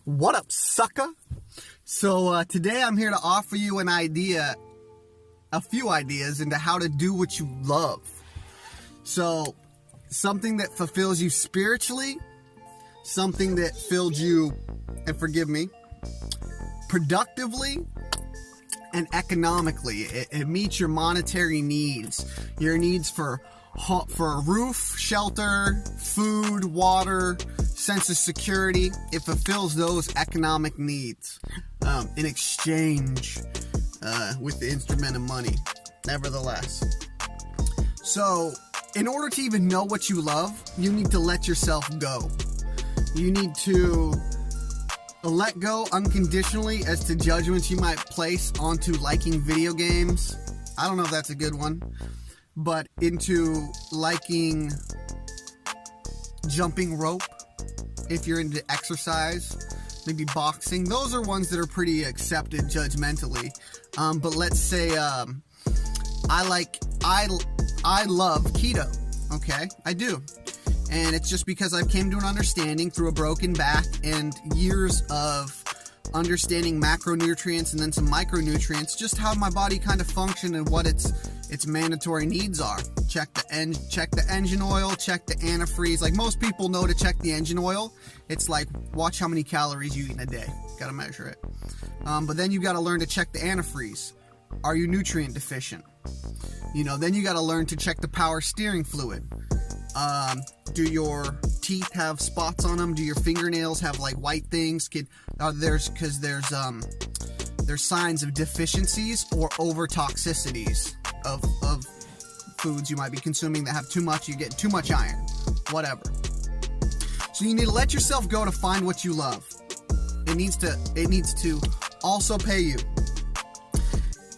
What up, sucker? So today I'm here to offer you a few ideas into how to do what you love. So something that fulfills you spiritually, something that fills you, and forgive me, productively and economically. It meets your monetary needs, your needs for a roof, shelter, food, water, sense of security. It fulfills those economic needs in exchange with the instrument of money, nevertheless. So in order to even know what you love, you need to let yourself go. You need to let go unconditionally as to judgments you might place onto liking video games. I don't know if that's a good one. But into liking jumping rope, if you're into exercise, maybe boxing. Those are ones that are pretty accepted judgmentally. But let's say I love keto. Okay, I do. And it's just because I've came to an understanding through a broken back and years of understanding macronutrients and then some micronutrients, just how my body kind of function and what its mandatory needs are. Check the engine oil, check the antifreeze. Like most people know to check the engine oil. It's like, watch how many calories you eat in a day. Got to measure it. But then you got to learn to check the antifreeze. Are you nutrient deficient? Then you got to learn to check the power steering fluid. Do your teeth have spots on them? Do your fingernails have like white things? There's signs of deficiencies or over toxicities of foods you might be consuming that have too much. You get too much iron, whatever. So you need to let yourself go to find what you love. It needs to also pay you.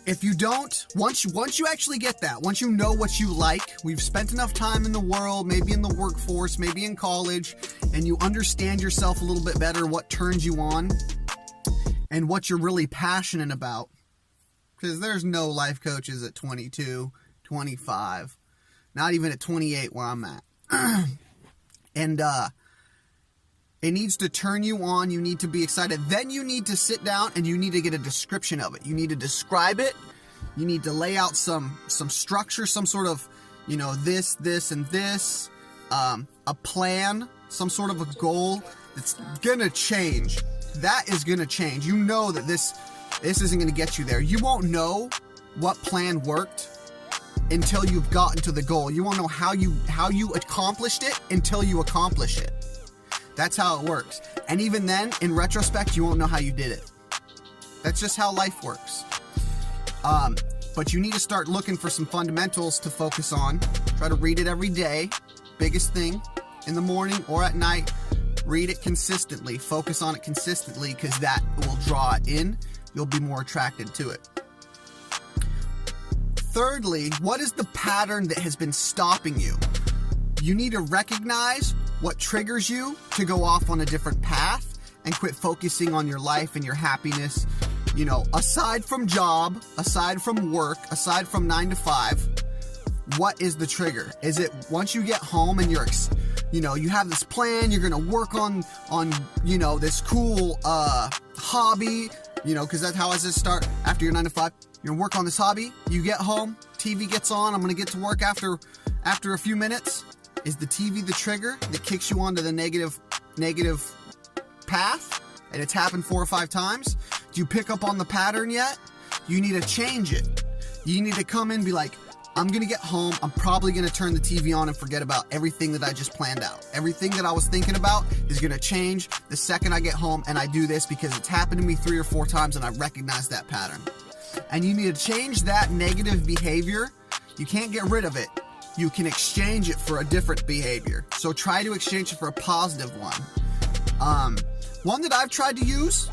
If you don't, once you actually get that, once you know what you like, we've spent enough time in the world, maybe in the workforce, maybe in college, and you understand yourself a little bit better, what turns you on, and what you're really passionate about. Because there's no life coaches at 22, 25, not even at 28 where I'm at. And it needs to turn you on. You need to be excited. Then you need to sit down and you need to get a description of it. You need to describe it. You need to lay out some structure, some sort of, this, and this, a plan, some sort of a goal that's going to change. That is going to change. You know that this isn't going to get you there. You won't know what plan worked until you've gotten to the goal. You won't know how you accomplished it until you accomplish it. That's how it works. And even then, in retrospect, you won't know how you did it. That's just how life works. But you need to start looking for some fundamentals to focus on. Try to read it every day. Biggest thing, in the morning or at night. Read it consistently. Focus on it consistently because that will draw it in. You'll be more attracted to it. Thirdly, what is the pattern that has been stopping you? You need to recognize what triggers you to go off on a different path and quit focusing on your life and your happiness. Aside from job, aside from work, aside from 9 to 5, what is the trigger? Is it once you get home and you have this plan, you're going to work on this cool hobby, because that's how I just start after your 9 to 5. You're going to work on this hobby. You get home, TV gets on. I'm going to get to work after a few minutes. Is the TV the trigger that kicks you onto the negative path? And it's happened 4 or 5 times. Do you pick up on the pattern yet? You need to change it. You need to come in and be like, I'm going to get home. I'm probably going to turn the TV on and forget about everything that I just planned out. Everything that I was thinking about is going to change the second I get home and I do this because it's happened to me 3 or 4 times and I recognize that pattern. And you need to change that negative behavior. You can't get rid of it. You can exchange it for a different behavior. So try to exchange it for a positive one. One that I've tried to use,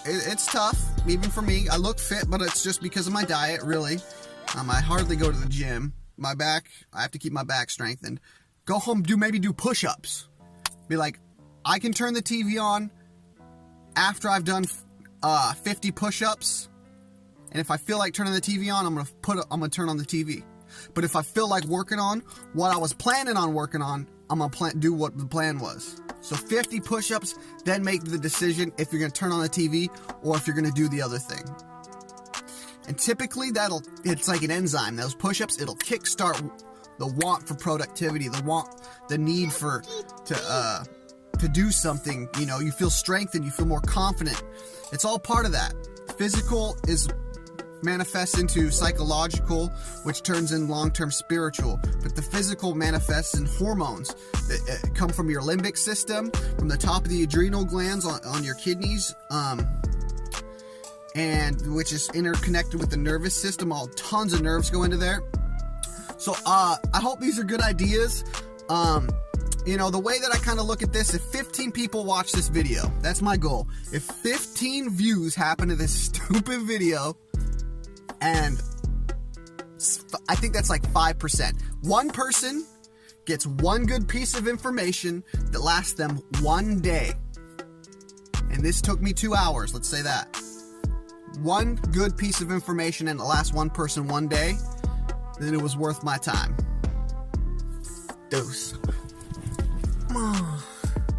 it's tough, even for me. I look fit, but it's just because of my diet, really. I hardly go to the gym. I have to keep my back strengthened. Go home, do push-ups. Be like, I can turn the TV on after I've done 50 push-ups. And if I feel like turning the TV on, I'm gonna turn on the TV. But if I feel like working on what I was planning on working on, I'm gonna do what the plan was. So 50 push-ups, then make the decision if you're going to turn on the TV or if you're going to do the other thing. And typically it's like an enzyme. Those push-ups, it'll kickstart the want for productivity, the need to do something. You know, you feel strengthened, you feel more confident. It's all part of that. Physical manifests into psychological, which turns in long-term spiritual. But the physical manifests in hormones that come from your limbic system, from the top of the adrenal glands on your kidneys, and which is interconnected with the nervous system. Tons of nerves go into there. So I hope these are good ideas. You know, the way that I kind of look at this, if 15 people watch this video, that's my goal. If 15 views happen to this stupid video, and I think that's like 5%. One person gets one good piece of information that lasts them one day. And this took me 2 hours, let's say that. One good piece of information and it lasts one person one day, then it was worth my time. Dose.